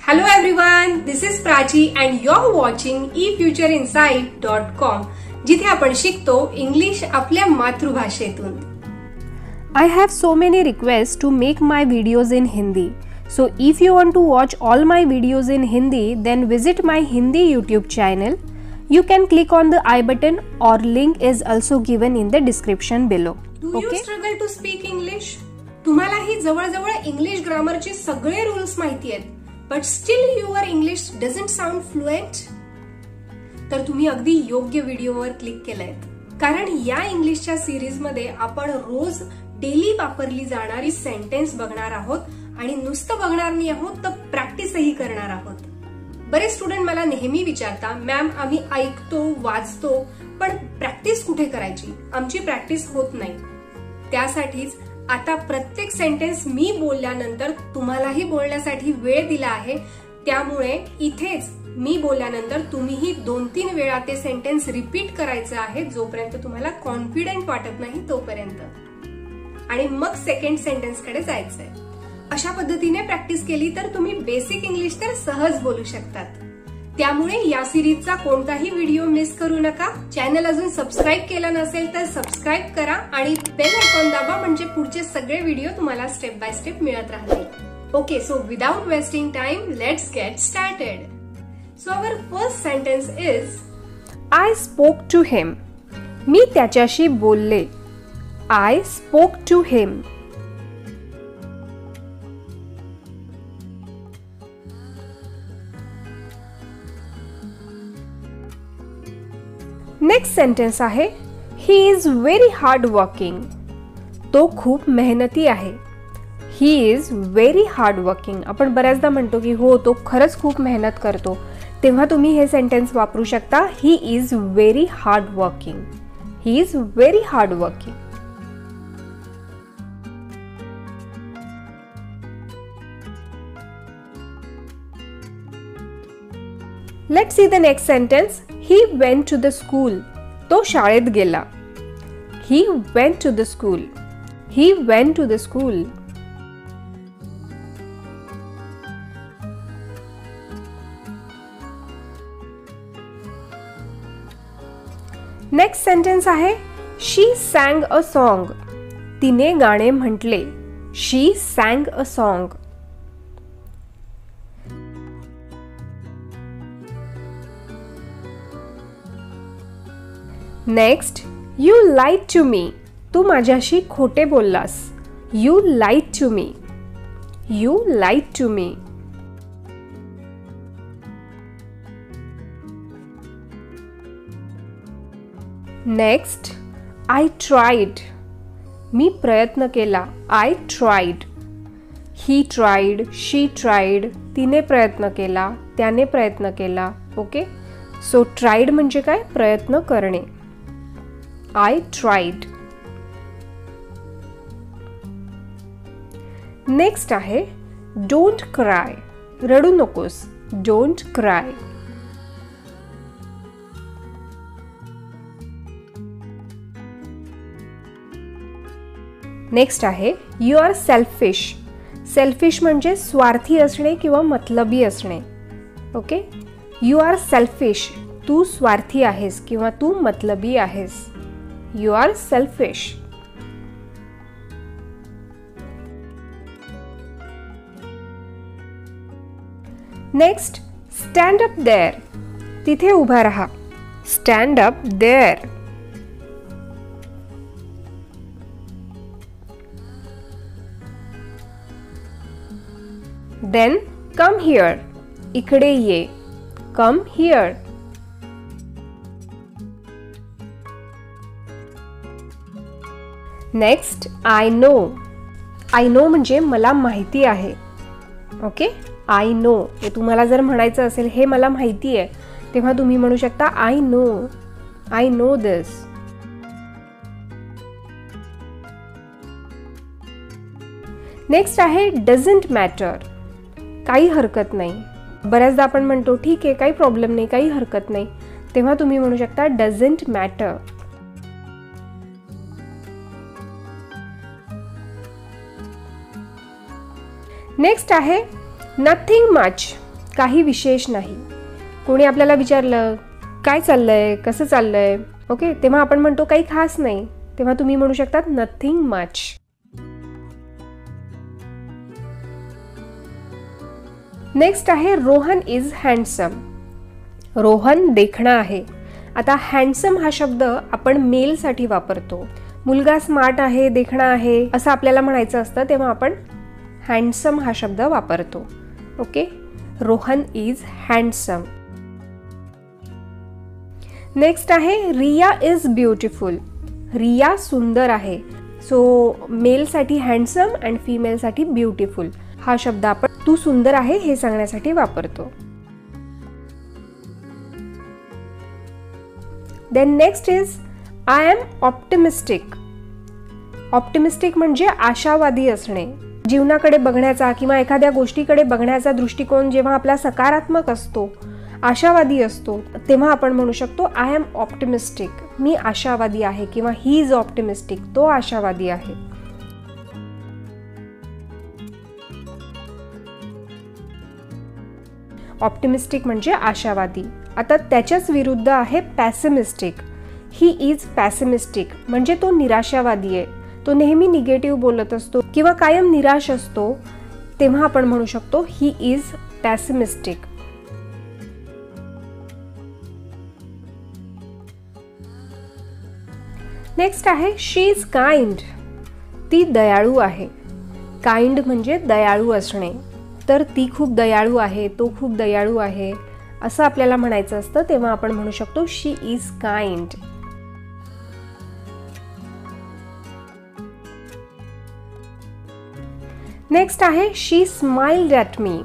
Hello everyone, this is Prachi and you're watching efutureinsight.com जिथे आपण शिकतो इंग्लिश आपल्या मातृभाषेतून. I have so many requests to make my videos in Hindi. So if you want to watch all my videos in Hindi, then visit my Hindi YouTube channel. You can click on the I button or link is also given in the description below. Do you struggle to speak English? तुम्हालाही जवळजवळ English ग्रामरचे सगळे rules माहिती आहेत, but still your English doesn't sound fluent? तर तुम्ही अगदी योग्य व्हिडिओवर click केलाय, कारण या इंग्लिशच्या सिरीज मध्ये आपण रोज डेली वापरली जाणारी सेंटेन्स बघणार आहोत आणि नुसतं बघणार नाही आहोत तर प्रॅक्टिसही करणार आहोत. बरेच स्टुडंट मला नेहमी विचारता, मॅम आम्ही ऐकतो वाचतो पण प्रॅक्टिस कुठे करायची, आमची प्रॅक्टिस होत नाही. त्यासाठीच आता प्रत्येक सेंटेन्स मी बोलल्यानंतर तुम्हालाही बोलण्यासाठी वेळ दिला आहे. त्यामुळे इथेच मी बोलल्यानंतर तुम्हीही 2-3 वेळा ते सेंटेन्स रिपीट करायचं आहे जोपर्यंत तुम्हाला कॉन्फिडंट वाटत नाही तोपर्यंत, आणि मग सेकंड सेंटेन्स कडे जायचंय. अशा पद्धतीने प्रॅक्टिस केली तर तुम्ही बेसिक इंग्लिश तर सहज बोलू शकतात. त्यामुळे या सिरीजचा कोणताही व्हिडिओ मिस करू नका. चॅनल अजून सबस्क्राईब केलं नसेल तर सबस्क्राईब करा आणि बेल आयकॉन दाबा, म्हणजे पुढचे सगळे व्हिडिओ तुम्हाला स्टेप बाय स्टेप मिळत राहतील. Okay, so without wasting time let's get started. So our first sentence is I spoke to him. मी त्याच्याशी बोलले. I spoke to him. Next sentence आहे he is very hard working. तो खूप मेहनती आहे. He is very hard working. आपण बऱ्याचदा म्हणतो की हो तो खरंच खूप मेहनत करतो, तेव्हा तुम्ही हे सेंटेन्स वापरू शकता. ही is very hard working. He is very hard working. Let's see the next sentence. He went to the school. तो शाळेत गेला. He went to the school. He went to the school. Next sentence आहे She sang a song. तिने गाणे म्हटले. She sang a song. Next, you lied to me. तू माझ्याशी खोटे बोललास. You lied to me. You lied to me. Next, I tried. मी प्रयत्न केला. I tried. He tried. She tried. तिने प्रयत्न केला. त्याने प्रयत्न केला. ओके, सो ट्राईड म्हणजे काय? प्रयत्न करणे. I tried. नेक्स्ट आहे Don't cry. रडू नकोस. Don't cry. नेक्स्ट आहे You are selfish. सेल्फिश म्हणजे स्वार्थी असणे किंवा मतलबी असणे. Okay, You are selfish. तू स्वार्थी आहेस किंवा तू मतलबी आहेस. You are selfish. Next, stand up there. तिथे उभा रहा. Stand up there. Then come here. इकडे ये. Come here. Next, I know. I know म्हणजे मला माहिती आहे. ओके, आय नो हे तुम्हाला जर म्हणायचं असेल हे मला माहिती आहे, तेव्हा तुम्ही म्हणू शकता I know. I know this. Next आहे डझंट मॅटर. काही हरकत नाही. बऱ्याचदा आपण म्हणतो ठीक आहे, काही प्रॉब्लेम नाही, काही हरकत नाही, तेव्हा तुम्ही म्हणू शकता डझंट मॅटर. नेक्स्ट आहे नथिंग मच. काही विशेष नाही. कोणी आपल्याला विचारलं काय चाललंय, कसं चाललंय, ओके, तेव्हा आपण म्हणतो काही खास नाही. तेव्हा तुम्ही म्हणू शकतात नथिंग मच. नेक्स्ट आहे रोहन इज हँडसम. रोहन देखणा आहे. आता हँडसम हा शब्द आपण मेल साठी वापरतो. मुलगा स्मार्ट आहे, देखणा आहे असं आपल्याला म्हणायचं असतं, तेव्हा आपण हँडसम हा शब्द वापरतो. Okay, Rohan is handsome. Next आहे रिया इज ब्युटिफुल. रिया सुंदर आहे. सो मेल साठी हँडसम अँड फिमेल साठी ब्युटिफुल हा शब्द आपण तू सुंदर आहे हे सांगण्यासाठी वापरतो. Then next is I am optimistic. Optimistic म्हणजे आशावादी असणे. जीवनाकडे बघण्याचा किंवा एखाद्या गोष्टीकडे बघण्याचा दृष्टिकोन जेव्हा आपला सकारात्मक असतो, आशावादी असतो, तेव्हा आपण म्हणू शकतो आय एम ऑप्टिमिस्टिक. मी आशावादी आहे किंवा ही इज ऑप्टिमिस्टिक. तो आशावादी आहे. ऑप्टिमिस्टिक म्हणजे आशावादी. आता त्याच्याच विरुद्ध आहे पॅसिमिस्टिक. ही इज पॅसिमिस्टिक म्हणजे तो निराशावादी आहे. तो नेहमी निगेटिव्ह बोलत असतो किंवा कायम निराश असतो, तेव्हा आपण म्हणू शकतो ही इज पॅसिमिस्टिक. नेक्स्ट आहे शी इज काइंड. ती दयाळू आहे. काइंड म्हणजे दयाळू असणे. तर ती खूप दयाळू आहे, तो खूप दयाळू आहे असं आपल्याला म्हणायचं असतं, तेव्हा आपण म्हणू शकतो शी इज काइंड. नेक्स्ट आहे शी स्माइल्ड ॲट मी.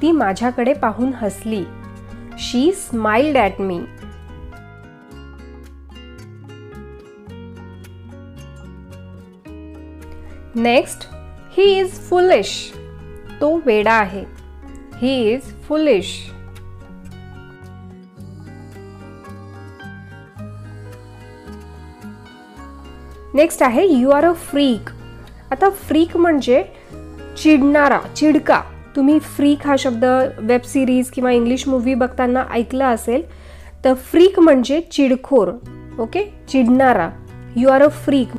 ती माझ्याकडे पाहून हसली. She smiled at me. Next he is foolish. तो वेडा आहे. He is foolish. नेक्स्ट आहे यू आर अ फ्रीक. आता फ्रीक म्हणजे चिडणारा, चिडका. तुम्ही फ्रीक हा शब्द वेब सिरीज किंवा इंग्लिश मूवी बघताना ऐकला असेल. तर फ्रीक म्हणजे चिडखोर. ओके, चिडणारा. You are a freak.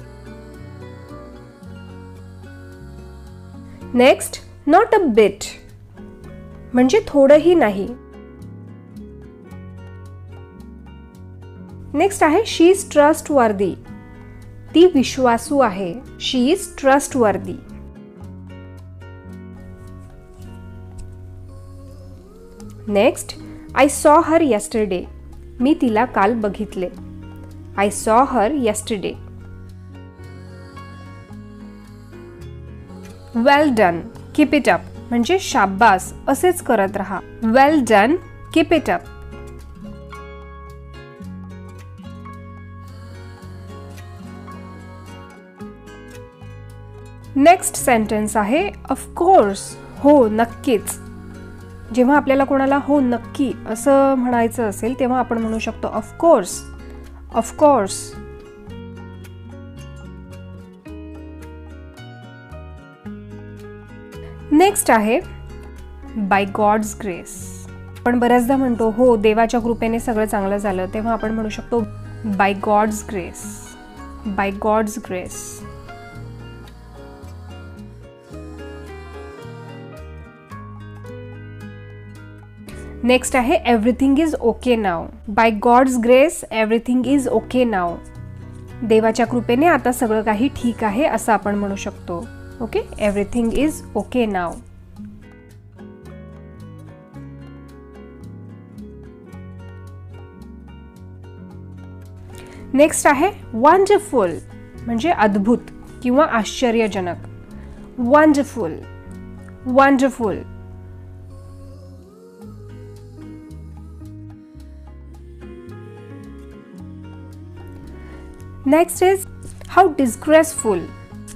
Next not a bit म्हणजे थोडंही नाही. नेक्स्ट आहे शी इज ट्रस्टवर्दी. ती विश्वासू आहे. She is trustworthy. Next I saw her yesterday. मी तिला काल बघितले. I saw her yesterday. Well done, keep it up म्हणजे शाब्बास, असेच करत रहा. Well done, keep it up. Next sentence आहे ऑफकोर्स. हो, नक्कीच. जेव्हा आपल्याला कोणाला हो नक्की असं म्हणायचं असेल, तेव्हा आपण म्हणू शकतो ऑफकोर्स. ऑफकोर्स. नेक्स्ट आहे बाय गॉड्स ग्रेस. आपण बऱ्याचदा म्हणतो हो देवाच्या कृपेने सगळं चांगलं झालं, तेव्हा आपण म्हणू शकतो by God's grace. By God's grace. Next आहे everything is okay now. By God's grace everything is okay now. देवाच्या कृपेने आता सगळं काही ठीक आहे असं आपण म्हणू शकतो. Okay, everything is okay now. Next आहे वंडरफुल म्हणजे अद्भुत किंवा आश्चर्यजनक. Wonderful. Wonderful. Next is how disgraceful.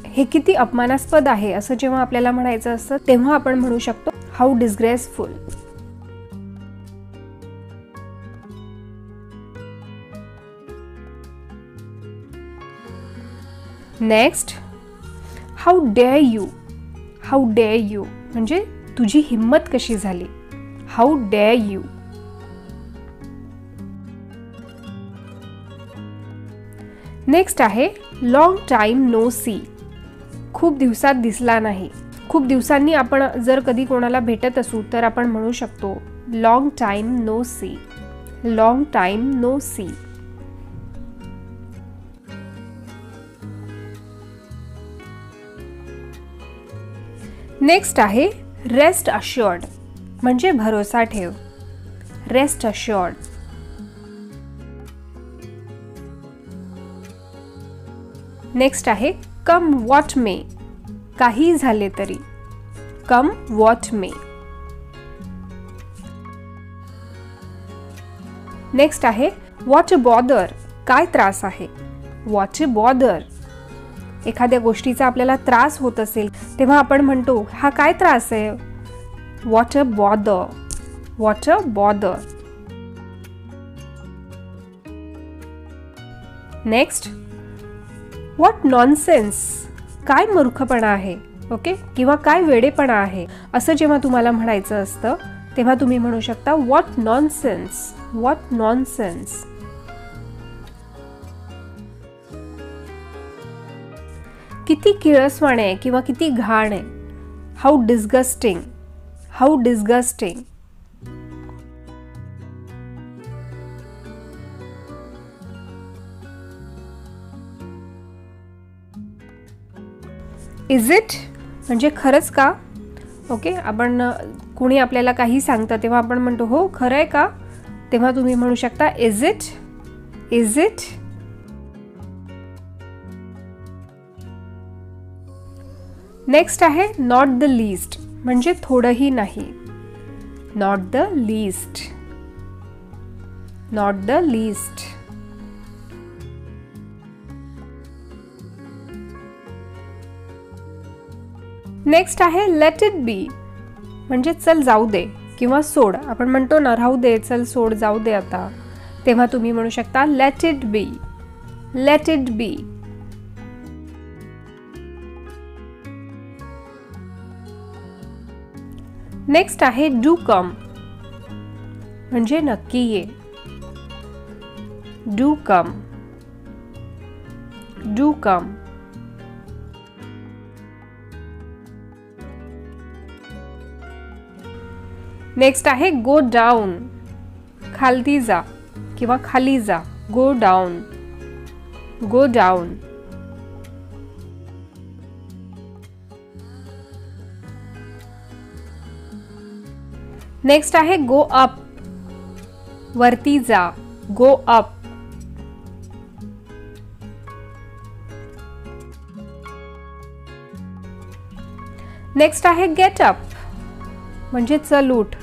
हे किती अपमानास्पद आहे असं जेव्हा आपल्याला म्हणायचं असतं, तेव्हा आपण म्हणू शकतो how disgraceful. Next how dare you. How dare you म्हणजे तुझी हिम्मत कशी झाली. How dare you. नेक्स्ट आहे लॉंग टाइम नो सी. खूप दिवसात दिसला नाही. खूप दिवसांनी आपण जर कधी कोणाला भेटत असू तर आपण म्हणू शकतो long time no see. Long time no see. Next आहे रेस्ट अश्युअर्ड, म्हणजे भरोसा ठेव. Rest assured. नेक्स्ट आहे कम व्हॉट मे. काही झाले तरी. कम व्हॉट मे. नेक्स्ट आहे व्हॉट अ बॉदर. काय त्रास आहे. What a bother. एखाद्या गोष्टीचा आपल्याला त्रास होत असेल तेव्हा आपण म्हणतो हा काय त्रास आहे. What a bother. What a bother. Next what nonsense. काय मूर्खपणा आहे. ओके, किंवा काय वेडेपणा आहे असं जेव्हा तुम्हाला म्हणायचं असतं तेव्हा तुम्ही म्हणू शकता व्हॉट नॉनसेन्स. What nonsense. किती किळसवाणे आहे किंवा किती घाण आहे. How disgusting. How disgusting. Is it म्हणजे खरंच का. ओके, आपण कुणी आपल्याला काही सांगतं तेव्हा आपण म्हणतो हो खरं आहे का. तेव्हा तुम्ही म्हणू शकता is it. Is it. Next आहे नॉट द लीस्ट, म्हणजे थोडंही नाही. Not the least. Not the least. Next आहे लेट इट बी, म्हणजे चल जाऊ दे किंवा सोड. आपण म्हणतो ना राहू दे, चल सोड, जाऊ दे आता. तेव्हा तुम्ही म्हणू शकता let it be. Let it be. Next आहे डू कम, म्हणजे नक्की ये. Do come. Do come. Next आहे गो डाऊन, खालती जा किंवा खाली जा. Go down. Go down. Next आहे गो अप, वरती जा. Go up. नेक्स्ट आहे गेट अप, म्हणजे चल उठ.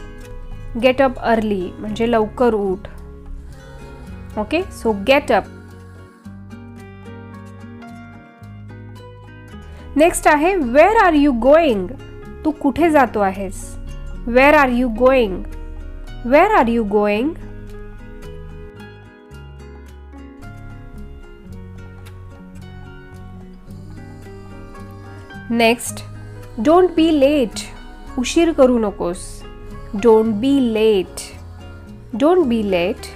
गेट अप अर्ली म्हणजे लवकर उठ. Okay, so get up. Next आहे वेअर आर यू गोइंग, तू कुठे जातो आहेस. Wear are you going. Where are you going. Next don't be late, उशीर करू नकोस. Don't be late. Don't be late.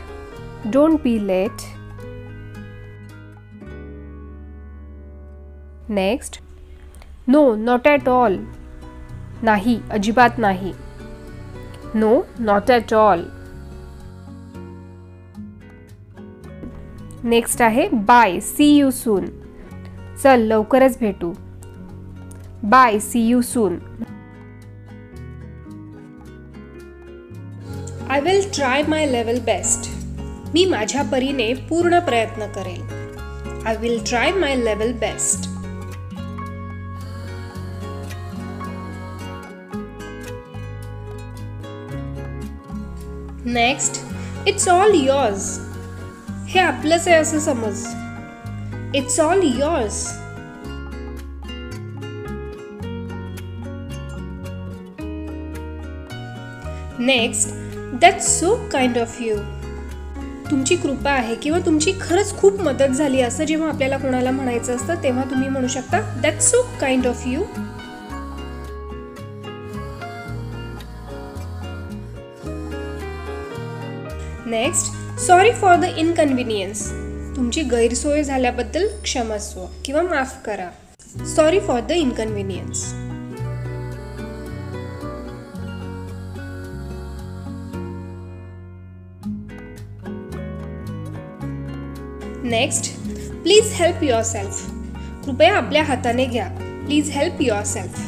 Don't be late. Next no not at all, नाही अजिबात नाही. No not at all. Next आहे bye see you soon, चल लवकरच भेटू. Bye see you soon. I will try my level best, मी माझ्या परीने पूर्ण प्रयत्न करेल. I will try my level best. Next it's all yours, हे आपलंच आहे असं समज. It's all yours. Next that's so kind of you, तुमची कृपा आहे किंवा तुमची खरंच खूप मदत झाली असं जेव्हा आपल्याला कोणाला म्हणायचं असतं तेव्हा तुम्ही म्हणू शकता that's so kind of you. Next, sorry for the inconvenience. तुमची गैरसोय झाल्याबद्दल क्षमस्व किंवा माफ करा. Sorry for the inconvenience. Next, please help yourself. कृपया आपल्या हाताने घ्या. Please help yourself.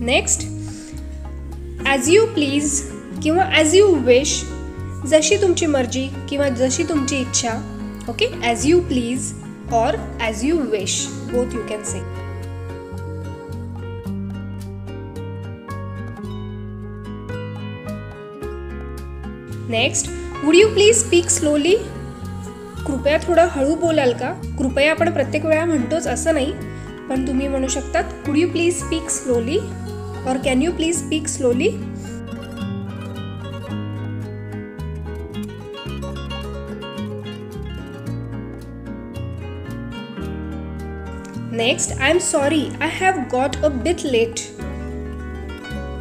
Next, as you please किंवा ॲज यू विश. जशी तुमची मर्जी किंवा जशी तुमची इच्छा. ओके, ॲज यू प्लीज और as you wish, both you can say. Next, would you please speak slowly. कृपया थोडं हळू बोलाल का. कृपया आपण प्रत्येक वेळा म्हणतोच असं नाही, पण तुम्ही म्हणू शकतात would you please speak slowly और can you please speak slowly. Next, I am sorry I have got a bit late.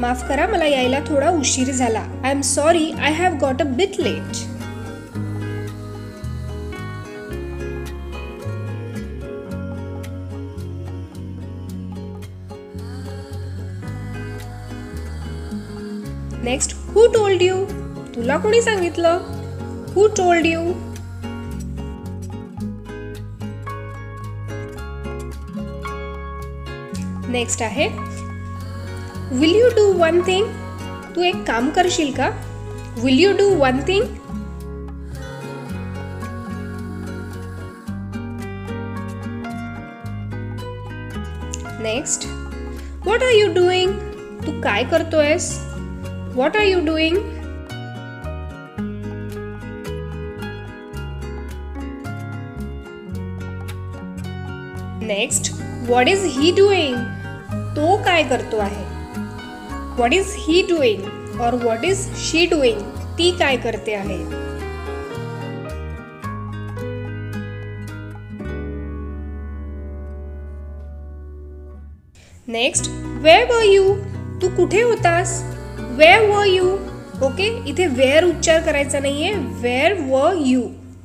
माफ करा, मला यायला थोडा उशीर झाला. I am sorry I have got a bit late. Next, who told you. तुला कोणी सांगितलं. Who told you. नेक्स्ट आहे, will you do one thing. तू एक काम करशील का. Will you do one thing. Next, what are you doing. तू काय करतोयस. What are you doing. Next, what is he doing. तो काय करतो आहे. व्हॉट इज ही डुईंग और व्हॉट इज शी डुईंग. ती काय करते आहे. Next, where were you. तू कुठे होतास. Wear were you. ओके, इथे वेअर उच्चार करायचा नाहीये. Where were you.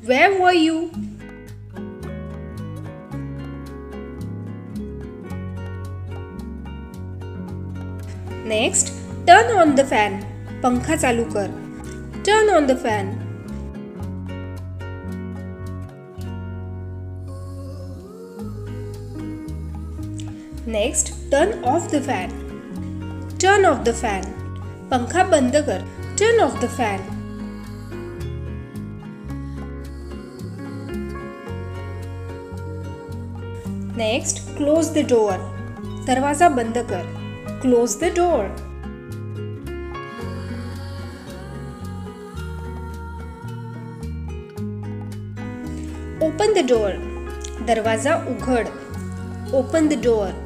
Where were you. Next, turn on the fan. पंखा चालू कर. Turn on the fan. Next, turn off the fan. Turn off the fan. पंखा बंद कर. Turn off the fan. Next, close the door. दरवाजा बंद कर. Close the door. Open the door. दरवाजा उघड. Open the door.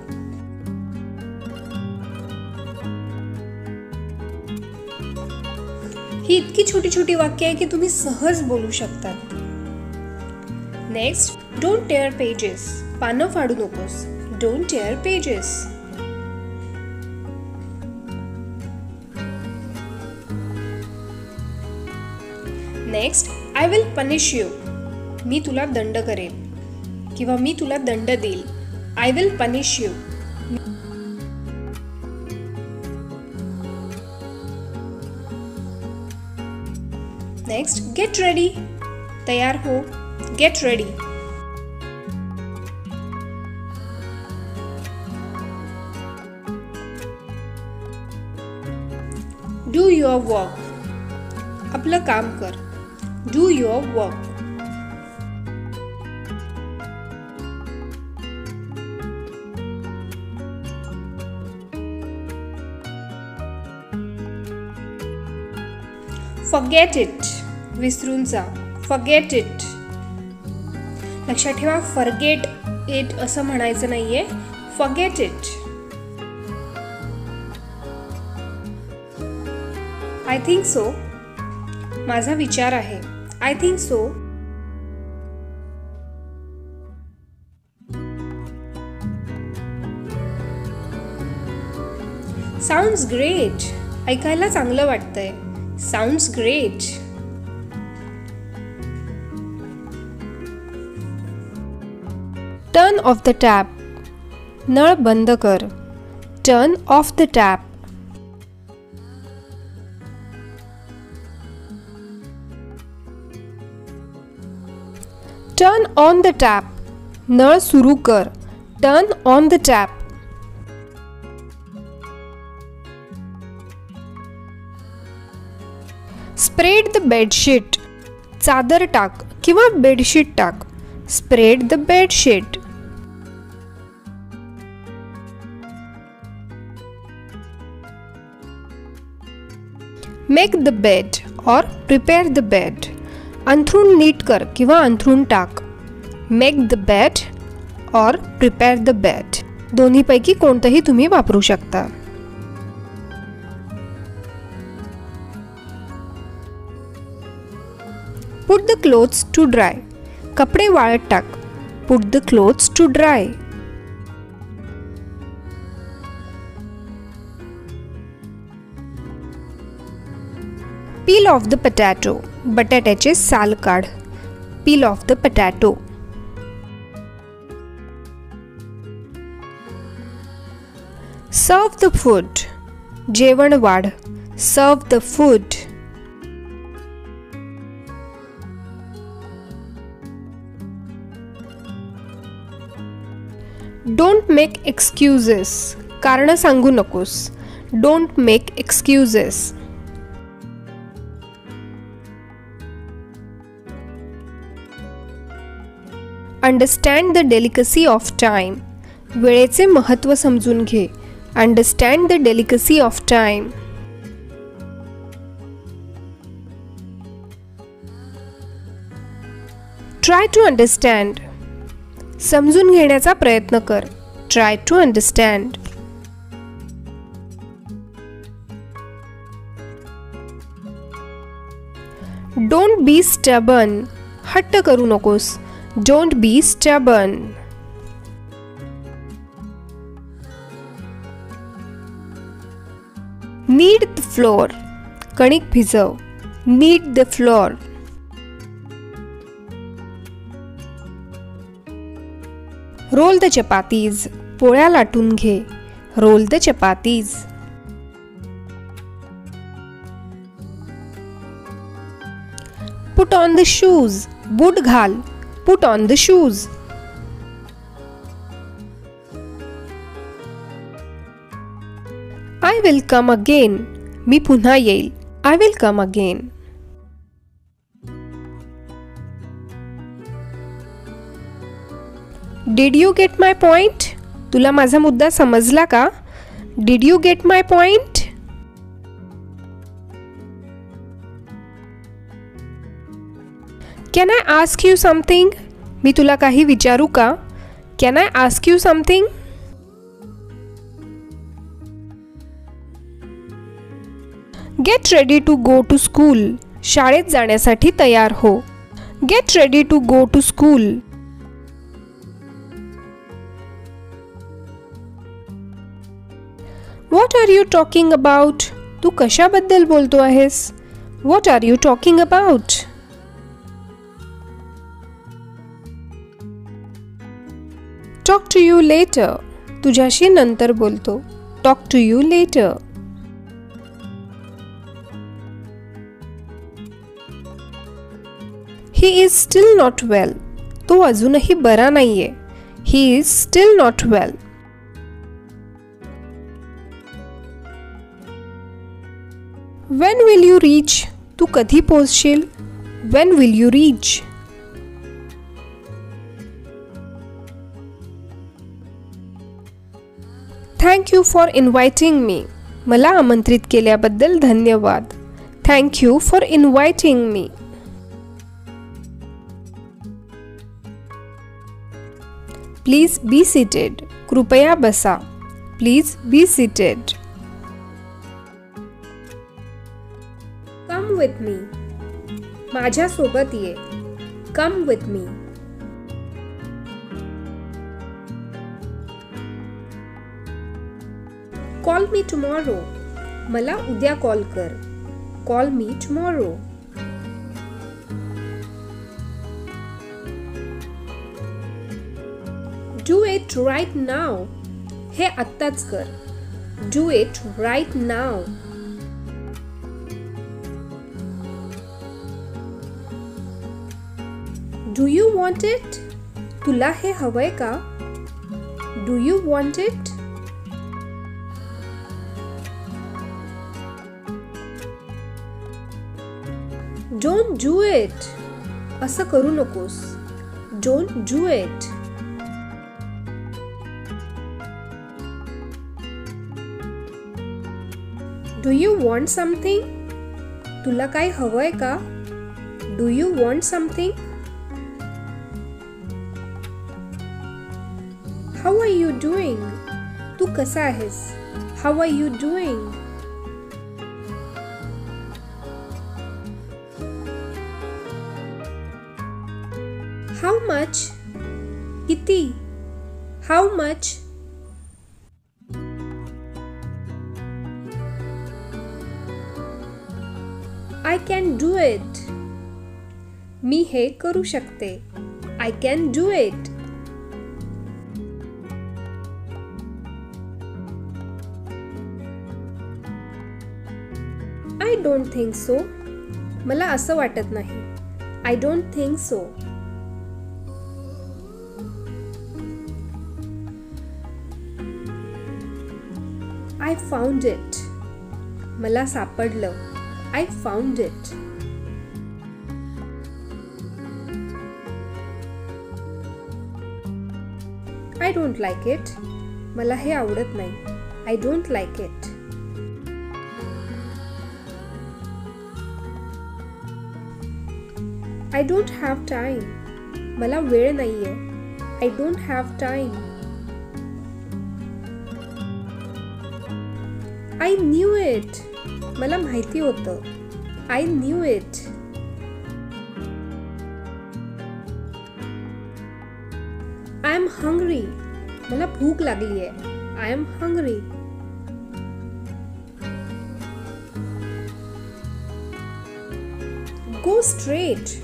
ही इतकी छोटी छोटी वाक्य आहे की तुम्ही सहज बोलू शकतात. Next, don't tear pages. पानं फाडू नकोस. Don't tear pages. Next, I will punish you. मी तुला दंड करेन किंवा मी तुला दंड देईल. I will punish you. Next, get ready. तयार हो. Get ready. Do your work. आपलं काम कर. Do your work. Forget it. विसरून जा. Forget it. लक्षात ठेवा, फॉरगेट इट असं म्हणायचं नाहीये. Forget it. I think so. माझा विचार आहे. I think so. Sounds great. ऐकायला चांगलं वाटतंय. Sounds great. Turn off the tap. नळ बंद कर. Turn off the tap. Turn on the tap. नळ सुरू कर. Turn on the tap. Spread the bedsheet. चादर टाक किंवा बेडशीट टाक. Spread the bedsheet. Make the bed और प्रिपेअर द बेड. अंथरूण नीट कर किंवा अंथरूण टाक. मेक द बेड और प्रिपेअर द बेड. दोन्हीपैकी कोणतंही तुम्ही वापरू शकता. Put the clothes to dry. कपडे वाळत टाक. Put the clothes to dry. Peel off the potato. बटाट्याचे साल काढ. Peel off the potato. Serve the food. जेवण वाढ. Serve the food. Don't make excuses. कारण सांगू नकोस. Don't make excuses. Understand the delicacy of time. वेळेचे महत्त्व समजून घे. Understand the delicacy of time. Try to understand. समजून घेण्याचा प्रयत्न कर. Try to understand. Don't be stubborn. हट्ट करू नकोस. Don't be stubborn. Knead the flour. कणिक भिजव. Knead the flour. Roll the chapatis. पोळ्या लाटून घे. Roll the chapatis. Put on the shoes. बूट घाल. Put on the shoes. I will come again. मी पुन्हा येईल. I will come again. Did you get my point? तुला माझा मुद्दा समजला का? Did you get my point? Can I ask you something? मी तुला काही विचारू का? Can I ask you something? Get ready to go to school. शाळेत जाण्यासाठी तयार हो. Get ready to go to school. What are you talking about? तू कशाबद्दल बोलतो आहेस? What are you talking about? Talk to you later. तुझ्याशी नंतर बोलतो. Talk to you later. He is still not well. तो अजूनही बरा नाहीये. He is still not well. When will you reach? तू कधी पोहोचशील? When will you reach? Thank you for inviting me. मला आमंत्रित केल्याबद्दल धन्यवाद. Thank you for inviting me. Please be seated. कृपया बसा. Please be seated. Come with me. माझ्या सोबत ये. Come with me. Call me tomorrow. मला उद्या कॉल कर. Call me tomorrow. Do it right now. हे आत्ताच कर. Do it right now. Do you want it. तुला हे हवंय का? Do you want it. Don't do it. असं करू नकोस. Don't do it. Do you want something. तुला काय हवंय का? Do you want something. How are you doing. तू कसा आहेस? How are you doing. How much. किती? How much. I can do it. मी हे करू शकते. I can do it. I don't think so. मला असं वाटत नाही. I don't think so. I found it. मला सापडलं. I found it. I don't like it. मला हे आवडत नाही. I don't like it. I don't have time. मला वेळ नाहीये. I don't have time. I knew it. मला माहिती होतं. I knew it. I am hungry. मला भूक लागली आहे. I am hungry. Go straight.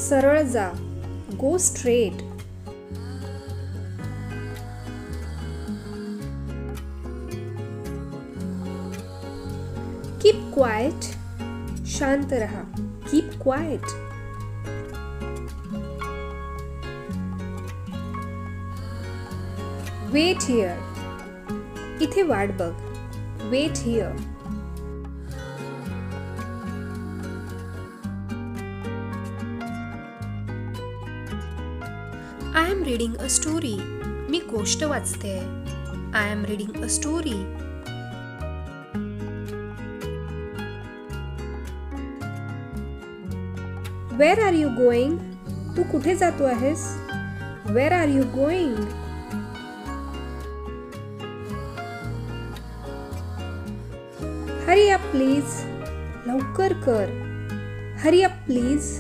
सरळ जा. Go straight. Keep quiet. शांत रहा. Keep quiet. Wait here. इथे वाट बघ. Wait here. I am reading a story. मी गोष्ट वाचते. I am reading a story. Where are you going? तू कुठे जातो आहेस? Where are you going? Hurry up please. लवकर कर. Hurry up please.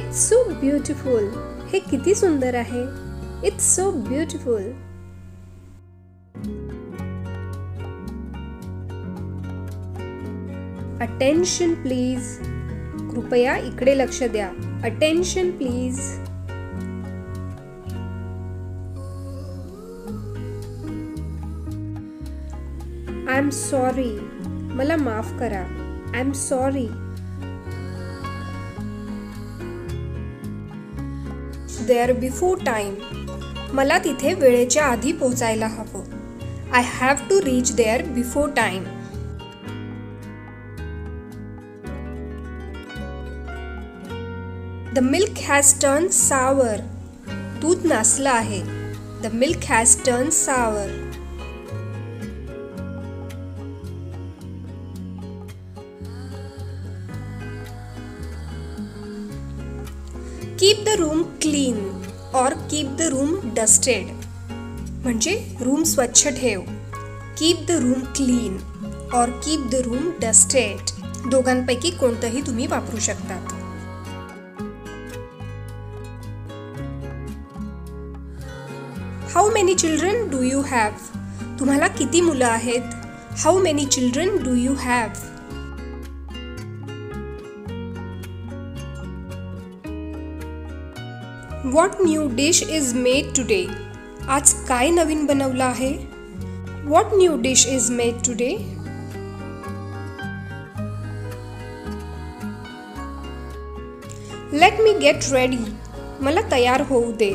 It's so beautiful. हे किती सुंदर आहे. It's so beautiful. Attention please. कृपया इकडे लक्ष द्या. Attention please. I'm sorry. मला माफ करा. I'm sorry. There before time. मला तिथे वेळेच्या आधी पोहोचायला हवं. I have to reach there before time. The milk has turned sour. दूध नासलं आहे. The milk has turned sour. Keep the room clean or keep the room dusted. म्हणजे room स्वच्छ ठेव. Keep the room clean or keep the room dusted. दोघांपैकी कोणतंही तुम्ही वापरू शकतात. How many children do you have? तुम्हाला किती मुलं आहेत? How many children do you have? What new dish is made today? आज काय नवीन बनवलं आहे? What new dish is made today? Let me get ready. मला तयार होऊ दे.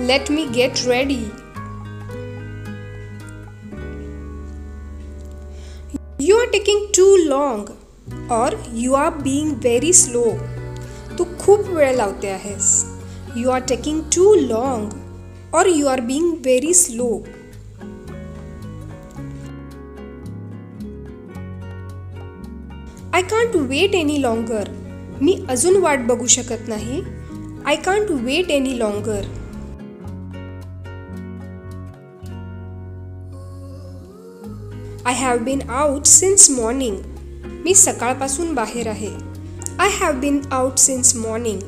Let me get ready. You are taking too long और you are being very slow. तू खूप वेळ लावते आहेस. You are taking too long और you are being very slow. I can't wait any longer. मी अजून वाट बघू शकत नाही. I can't wait any longer. I have been out since morning. मी सकाळपासून बाहेर आहे. I have been out since morning.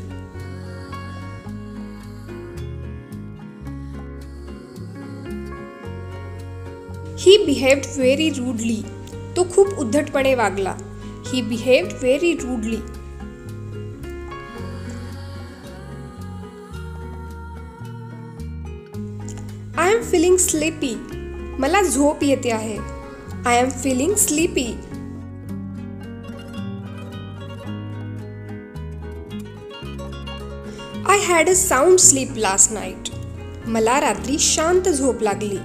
He behaved very rudely. तो खूप उद्धटपणे वागला. He behaved very rudely. I am feeling sleepy. मला झोप येते आहे. I am feeling sleepy. I had a sound sleep last night. मला रात्री शांत झोप लागली.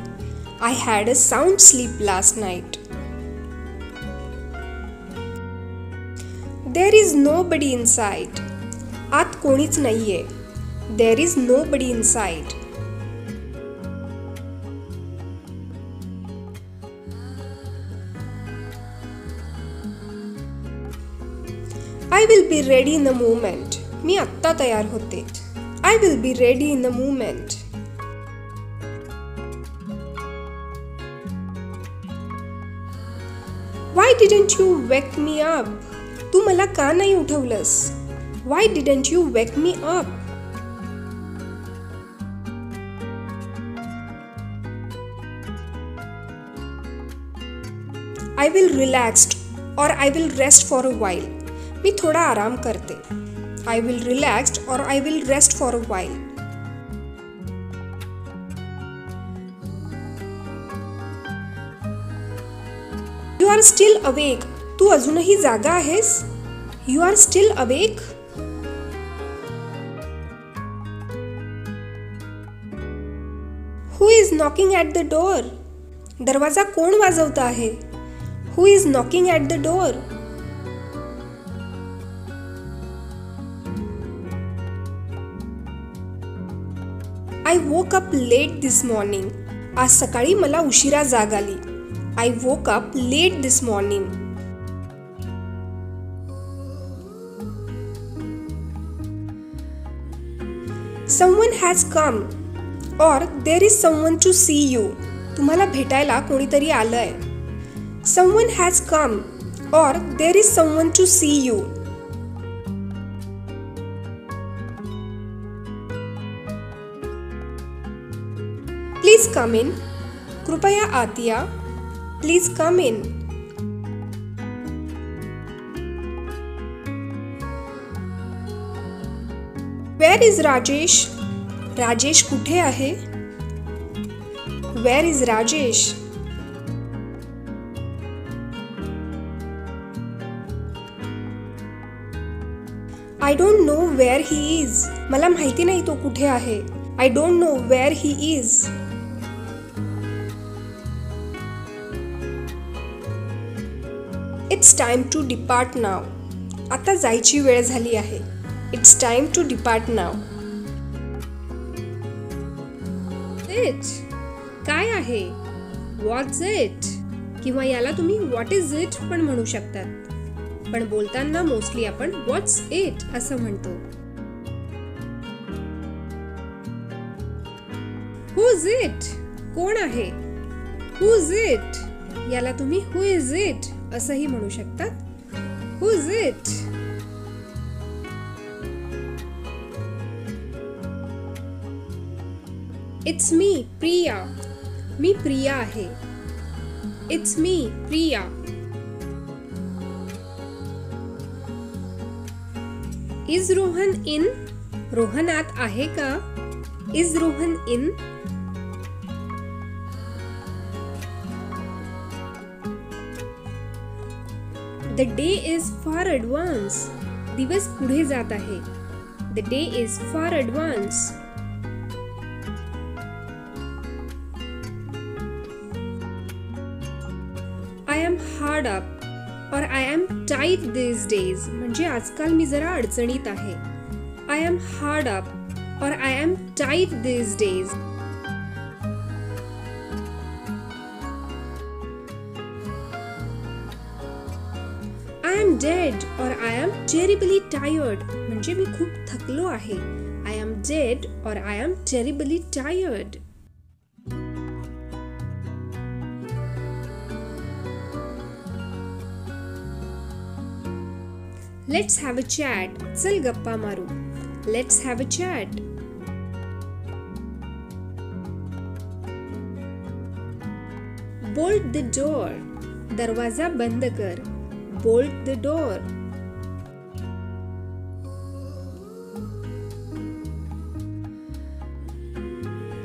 I had a sound sleep last night. There is nobody inside. आत कोणीच नाहीये. There is nobody inside. I will be ready in a moment. मी आत्ता तयार होते. I will be ready in a moment. Why didn't you wake me up? तू मला का नाही उठवलंस? Why didn't you wake me up? I will relax or I will rest for a while. मी थोड़ा आराम करते. I will relax or I will rest for a while. You are still awake. तू अजूनही जागा आहेस? You are still awake. Who is knocking at the door? दरवाजा कोण वाजवत आहे? Who is knocking at the door? I woke up late this morning. आज सकाळी मला उशिरा जाग आली. I woke up late this morning. Someone has come or there is someone to see you. तुम्हाला भेटायला कोणीतरी आलंय. Someone has come or there is someone to see you. Please come in. कृपया आत या. Please come in. Where is Rajesh? Rajesh कुठे आहे? Where is Rajesh? I don't know where he is. मला माहिती नाही तो कुठे आहे. I don't know where he is. It's time to depart now. आता जायची वेळ झाली आहे. It's time to depart now. It काय आहे? What's it? किंवा याला तुम्ही what is it पण म्हणू शकतात. पण बोलताना मोस्टली आपण what's it असं म्हणतो. Who's it? कोण आहे? Who's it? याला तुम्ही who is it असंही म्हणू शकतात. Who's it? It's me Priya. मी प्रिया आहे. It's me Priya. Is Rohan in? Rohan आत आहे का? Is Rohan in? The day is far advance. दिवस पुढे जात आहे. The day is far advance. I am hard up और I am tight this days. म्हणजे आजकाल मी जरा अडचणीत आहे. आय एम हार्ड अप और I am tight this days. I am dead और आय एम टेरिबली टायर्ड. म्हणजे मी खूप थकलो आहे. आय एम डेड और I am terribly tired. Let's have a chat. चल गप्पा मारू. Let's have a chat. Bolt the door. दरवाजा बंद कर. Bolt the door.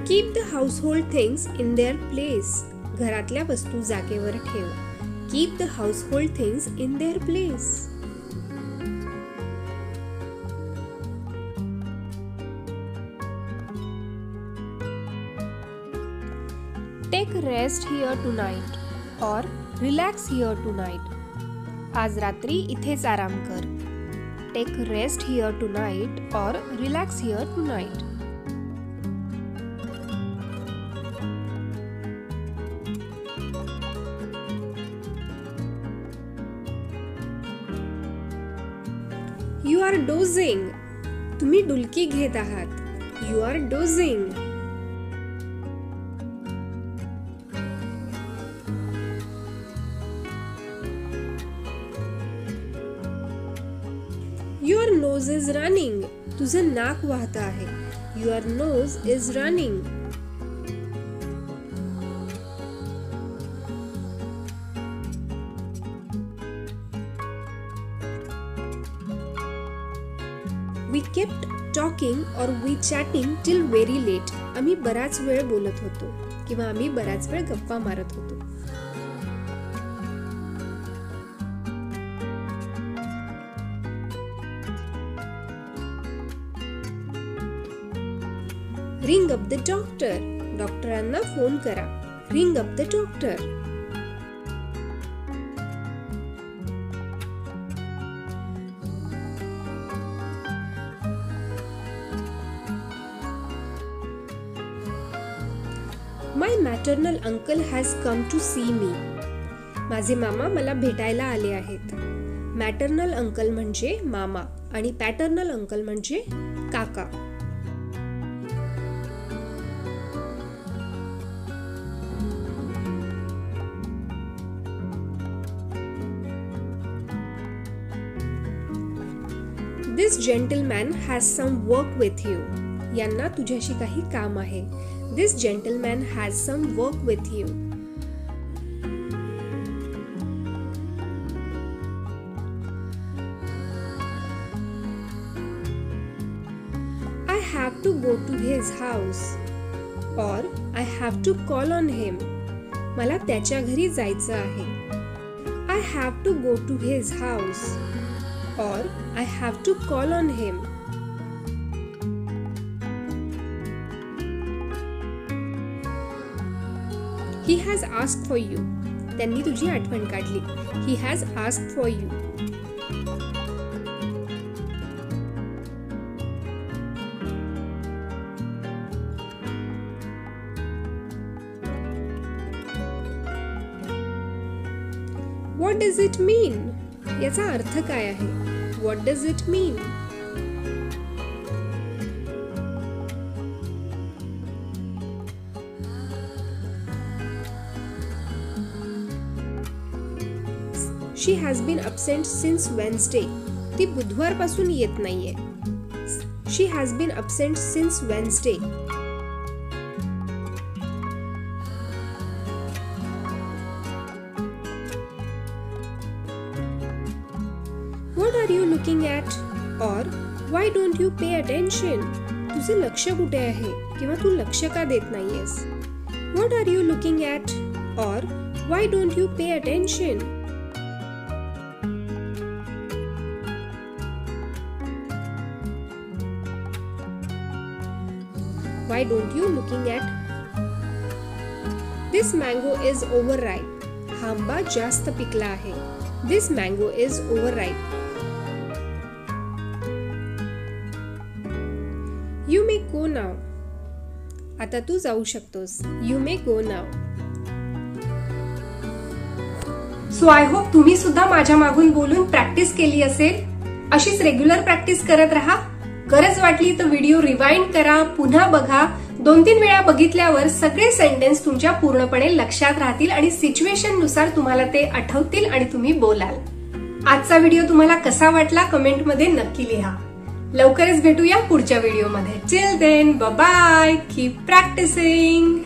Keep the household things in their place. घरातल्या वस्तू जागेवर ठेव. Keep the household things in their place. Take rest here tonight or relax here tonight. आज रात्री इथेच आराम कर. Take rest here tonight or relax here tonight. You are dozing. तुम्ही डुलकी घेत आहात. You are dozing. Your nose is running. तुझं नाक वाहत आहे. Your nose is running. We kept talking or we chatting till very late. आम्ही बराच वेळ बोलत होतो किंवा आम्ही बराच वेळ गप्पा मारत होतो. Ring up the doctor. डॉक्टरांना फोन करा. Ring up the doctor. My maternal uncle has come to see me. माझे मामा मला भेटायला आले आहेत. मॅटर्नल अंकल म्हणजे मामा आणि पॅटर्नल अंकल म्हणजे काका. This gentleman has some work with you. यांना तुझ्याशी काही काम आहे. This gentleman has some work with you. I have to go to his house. Or I have to call on him. मला त्याच्या घरी जायचं आहे. I have to go to his house. Or I have to call on him. He has asked for you. त्यांनी तुझी आठवण काढली. He has asked for you. What does it mean? याचा अर्थ काय आहे? What does it mean? She has been absent since Wednesday. ती बुधवारपासून येत नाहीये. She has been absent since Wednesday. Looking at? और why don't you pay attention? तुझे लक्ष कुठे आहे किंवा तू लक्ष का देत नाहीयेस? What are you looking at? और why don't you pay attention? Why don't you looking at? This mango is overripe. हा आंबा जास्त पिकला आहे. This mango is overripe. You may go now. आता तू जाऊ शकतोस. You may go now. So I hope तुम्ही सुद्धा माझ्या मागून बोलून प्रॅक्टिस केली असेल. अशीच रेग्युलर प्रॅक्टिस करत राहा. गरज वाटली तर व्हिडिओ रिवाइंड करा, पुन्हा बघा. 2-3 वेळा बघितल्यावर सगळे सेंटेन्स तुमच्या पूर्णपणे लक्षात राहतील आणि सिच्युएशन नुसार तुम्हाला ते आठवतील आणि तुम्ही बोलाल. आजचा व्हिडिओ तुम्हाला कसा वाटला कमेंटमध्ये नक्की लिहा. लवकरच भेटूया पुढच्या व्हिडिओमध्ये. Till then bye bye. Keep practising.